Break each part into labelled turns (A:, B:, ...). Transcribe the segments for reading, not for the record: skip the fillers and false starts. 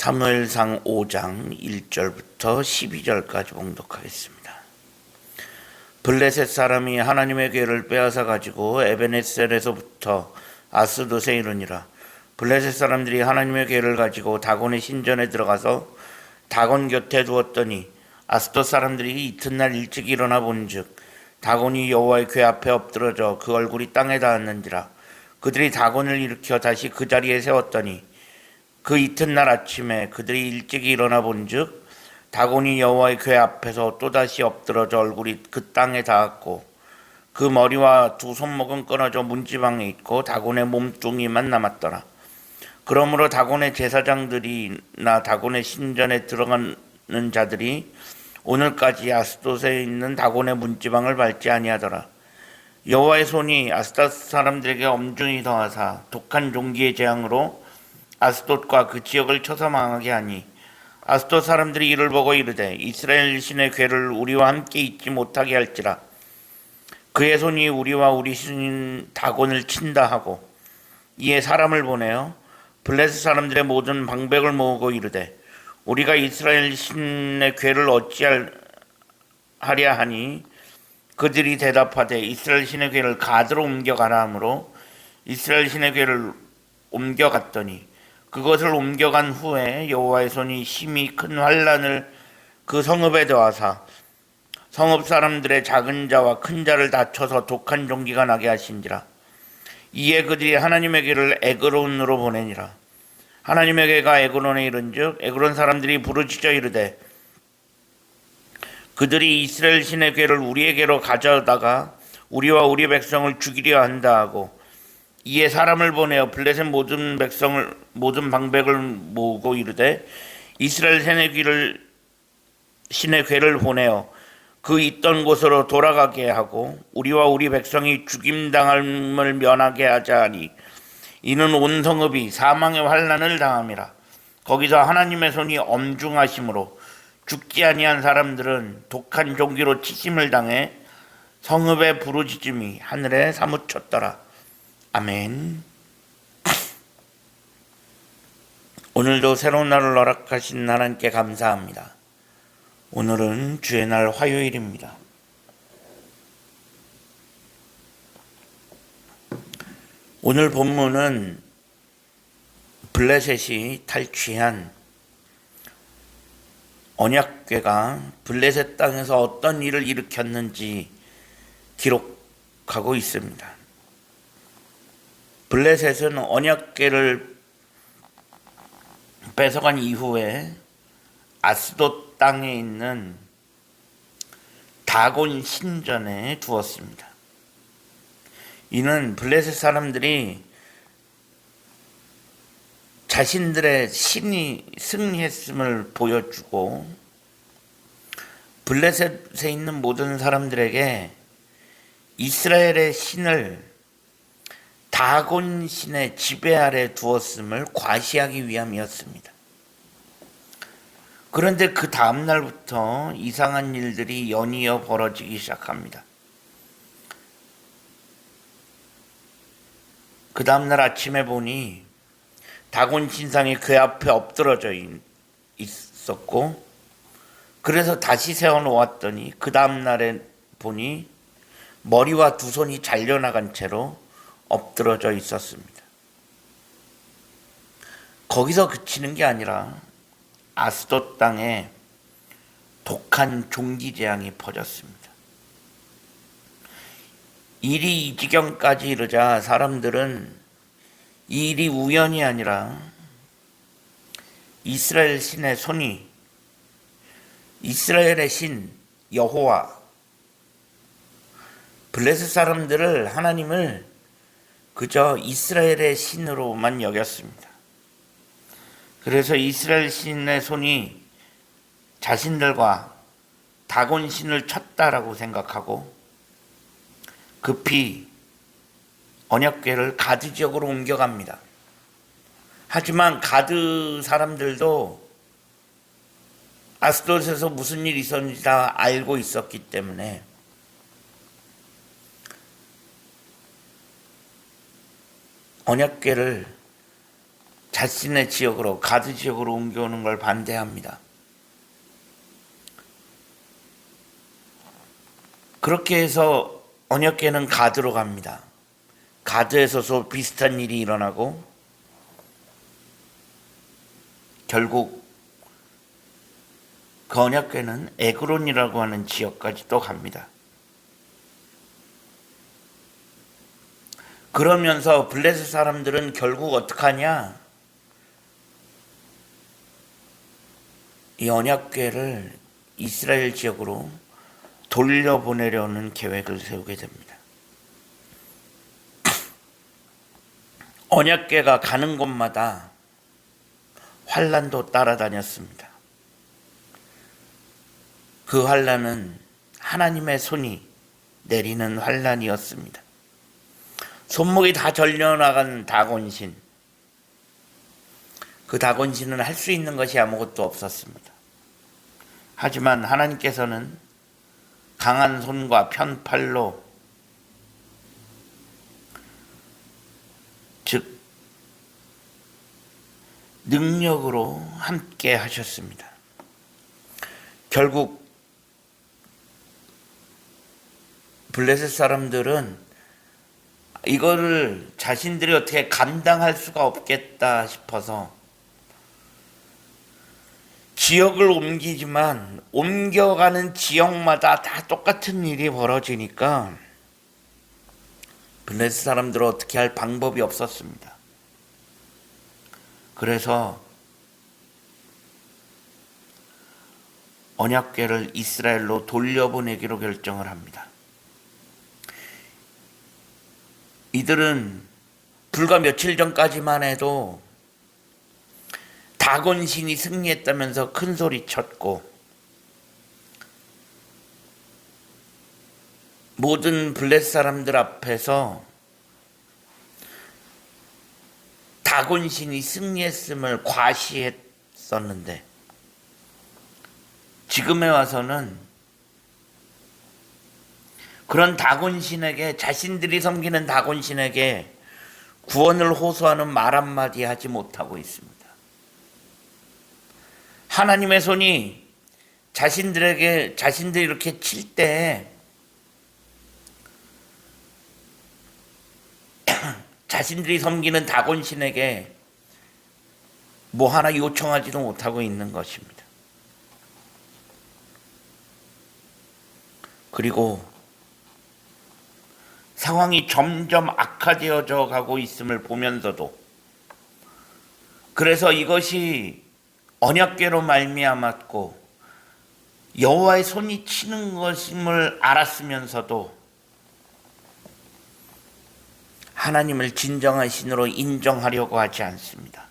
A: 사무엘상 5장 1절부터 12절까지 봉독하겠습니다. 블레셋 사람이 하나님의 궤를 빼앗아 가지고 에베네셀에서부터 아스돗에 이르니라. 블레셋 사람들이 하나님의 궤를 가지고 다곤의 신전에 들어가서 다곤 곁에 두었더니 아스돗 사람들이 이튿날 일찍 일어나 본즉 다곤이 여호와의 궤 앞에 엎드러져 그 얼굴이 땅에 닿았는지라. 그들이 다곤을 일으켜 다시 그 자리에 세웠더니 그 이튿날 아침에 그들이 일찍 일어나 본즉 다곤이 여호와의 궤 앞에서 또다시 엎드러져 얼굴이 그 땅에 닿았고 그 머리와 두 손목은 끊어져 문지방에 있고 다곤의 몸뚱이만 남았더라. 그러므로 다곤의 제사장들이나 다곤의 신전에 들어가는 자들이 오늘까지 아스돗에 있는 다곤의 문지방을 밟지 아니하더라. 여호와의 손이 아스돗 사람들에게 엄중히 더하사 독한 종기의 재앙으로 아스돗과 그 지역을 쳐서 망하게 하니 아스돗 사람들이 이를 보고 이르되 이스라엘 신의 궤를 우리와 함께 잊지 못하게 할지라. 그의 손이 우리와 우리 신인 다곤을 친다 하고 이에 사람을 보내어 블레셋 사람들의 모든 방백을 모으고 이르되 우리가 이스라엘 신의 궤를 어찌하랴 하니 그들이 대답하되 이스라엘 신의 궤를 가드로 옮겨가라 하므로 이스라엘 신의 궤를 옮겨갔더니 그것을 옮겨간 후에 여호와의 손이 심히 큰 환난을 그 성읍에 더하사 성읍 사람들의 작은 자와 큰 자를 다쳐서 독한 종기가 나게 하신지라. 이에 그들이 하나님의 궤를 에그론으로 보내니라. 하나님의 궤가 에그론에 이른즉 에그론 사람들이 부르짖어 이르되 그들이 이스라엘 신의 궤를 우리에게로 가져다가 우리와 우리 백성을 죽이려 한다 하고 이에 사람을 보내어 블레셋 모든 방백을 모으고 이르되 이스라엘 신의 궤를 보내어 그 있던 곳으로 돌아가게 하고 우리와 우리 백성이 죽임당함을 면하게 하자 하니 이는 온 성읍이 사망의 환난을 당함이라. 거기서 하나님의 손이 엄중하심으로 죽지 아니한 사람들은 독한 종기로 치심을 당해 성읍의 부르짖음이 하늘에 사무쳤더라. 아멘. 오늘도 새로운 날을 허락하신 하나님께 감사합니다. 오늘은 주의 날 화요일입니다. 오늘 본문은 블레셋이 탈취한 언약궤가 블레셋 땅에서 어떤 일을 일으켰는지 기록하고 있습니다. 블레셋은 언약궤를 뺏어간 이후에 아스돗 땅에 있는 다곤 신전에 두었습니다. 이는 블레셋 사람들이 자신들의 신이 승리했음을 보여주고 블레셋에 있는 모든 사람들에게 이스라엘의 신을 다곤 신의 지배 아래 두었음을 과시하기 위함이었습니다. 그런데 그 다음 날부터 이상한 일들이 연이어 벌어지기 시작합니다. 그 다음 날 아침에 보니 다곤 신상이 그 앞에 엎드러져 있었고 그래서 다시 세워놓았더니 그 다음 날에 보니 머리와 두 손이 잘려나간 채로 엎드러져 있었습니다. 거기서 그치는 게 아니라 아스돗 땅에 독한 종기 재앙이 퍼졌습니다. 일이 이 지경까지 이르자 사람들은 이 일이 우연이 아니라 이스라엘 신의 손이 이스라엘의 신 여호와 블레셋 사람들을 하나님을 그저 이스라엘의 신으로만 여겼습니다. 그래서 이스라엘 신의 손이 자신들과 다곤 신을 쳤다라고 생각하고 급히 언약궤를 가드 지역으로 옮겨갑니다. 하지만 가드 사람들도 아스돗에서 무슨 일이 있었는지 다 알고 있었기 때문에 언약궤를 자신의 지역으로, 가드 지역으로 옮겨오는 걸 반대합니다. 그렇게 해서 언약궤는 가드로 갑니다. 가드에서도 비슷한 일이 일어나고 결국 그 언약궤는 에그론이라고 하는 지역까지 또 갑니다. 그러면서 블레셋 사람들은 결국 어떡하냐? 이 언약궤를 이스라엘 지역으로 돌려보내려는 계획을 세우게 됩니다. 언약궤가 가는 곳마다 환난도 따라다녔습니다. 그 환난은 하나님의 손이 내리는 환난이었습니다. 손목이 다 절려나간 다곤신, 그 다곤신은 할 수 있는 것이 아무것도 없었습니다. 하지만 하나님께서는 강한 손과 편팔로, 즉 능력으로 함께 하셨습니다. 결국 블레셋 사람들은 이거를 자신들이 어떻게 감당할 수가 없겠다 싶어서 지역을 옮기지만 옮겨가는 지역마다 다 똑같은 일이 벌어지니까 블레셋 사람들은 어떻게 할 방법이 없었습니다. 그래서 언약궤를 이스라엘로 돌려보내기로 결정을 합니다. 이들은 불과 며칠 전까지만 해도 다곤신이 승리했다면서 큰 소리 쳤고 모든 블레셋 사람들 앞에서 다곤신이 승리했음을 과시했었는데 지금에 와서는 그런 다곤신에게, 자신들이 섬기는 다곤신에게 구원을 호소하는 말 한마디 하지 못하고 있습니다. 하나님의 손이 자신들이 이렇게 칠 때 자신들이 섬기는 다곤신에게 뭐 하나 요청하지도 못하고 있는 것입니다. 그리고 상황이 점점 악화되어져 가고 있음을 보면서도, 그래서 이것이 언약궤로 말미암았고 여호와의 손이 치는 것임을 알았으면서도 하나님을 진정한 신으로 인정하려고 하지 않습니다.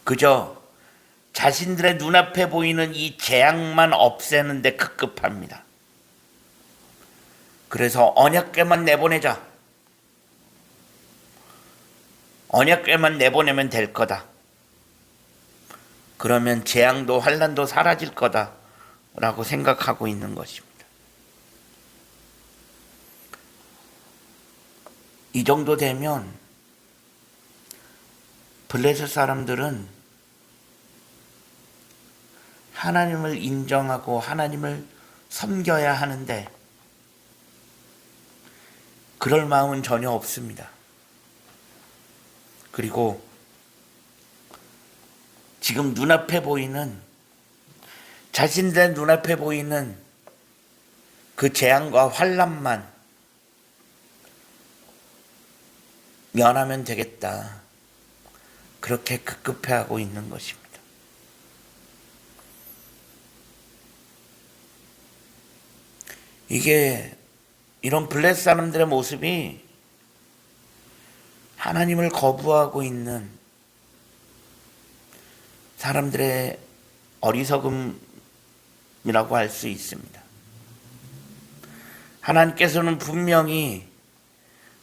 A: 그저 자신들의 눈앞에 보이는 이 재앙만 없애는 데 급급합니다. 그래서 언약궤만 내보내자. 언약궤만 내보내면 될 거다. 그러면 재앙도 환난도 사라질 거다라고 생각하고 있는 것입니다. 이 정도 되면 블레셋 사람들은 하나님을 인정하고 하나님을 섬겨야 하는데 그럴 마음은 전혀 없습니다. 그리고 지금 눈앞에 보이는, 자신들 눈앞에 보이는 그 재앙과 환난만 면하면 되겠다, 그렇게 급급해하고 있는 것입니다. 이게 이런 블레셋 사람들의 모습이 하나님을 거부하고 있는 사람들의 어리석음이라고 할 수 있습니다. 하나님께서는 분명히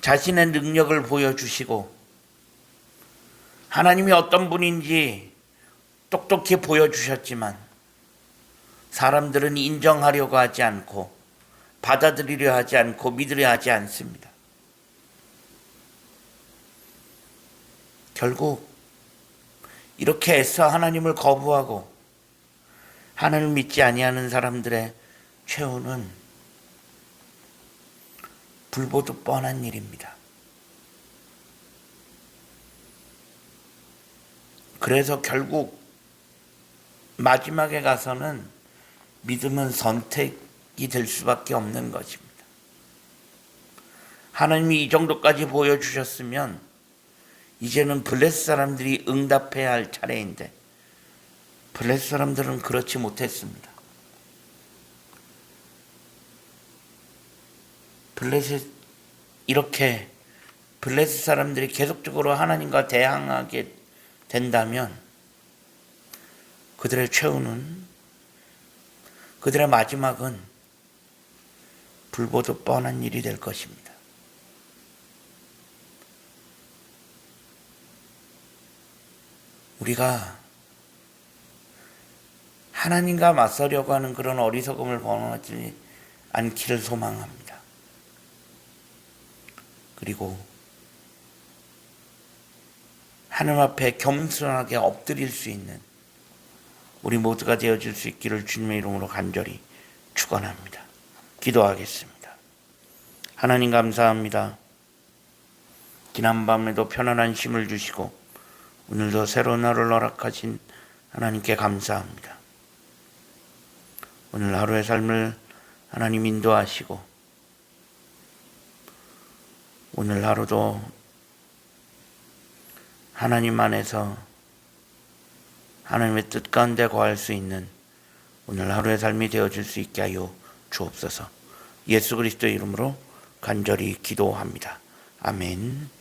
A: 자신의 능력을 보여주시고 하나님이 어떤 분인지 똑똑히 보여주셨지만 사람들은 인정하려고 하지 않고 받아들이려 하지 않고 믿으려 하지 않습니다. 결국 이렇게 애써 하나님을 거부하고 하나님을 믿지 아니하는 사람들의 최후는 불보듯 뻔한 일입니다. 그래서 결국 마지막에 가서는 믿음은 선택이 될 수밖에 없는 것입니다. 하나님이 이 정도까지 보여주셨으면 이제는 블레셋 사람들이 응답해야 할 차례인데 블레셋 사람들은 그렇지 못했습니다. 이렇게 블레셋 사람들이 계속적으로 하나님과 대항하게 된다면 그들의 최후는, 그들의 마지막은 불보듯 뻔한 일이 될 것입니다. 우리가 하나님과 맞서려고 하는 그런 어리석음을 범하지 않기를 소망합니다. 그리고 하나님 앞에 겸손하게 엎드릴 수 있는 우리 모두가 되어질 수 있기를 주님의 이름으로 간절히 축원합니다. 기도하겠습니다. 하나님 감사합니다. 지난밤에도 편안한 쉼을 주시고 오늘도 새로운 하루를 허락하신 하나님께 감사합니다. 오늘 하루의 삶을 하나님 인도하시고 오늘 하루도 하나님 안에서 하나님의 뜻 가운데 거할 수 있는 오늘 하루의 삶이 되어질 수 있게 하여 주옵소서. 예수 그리스도의 이름으로 간절히 기도합니다. 아멘.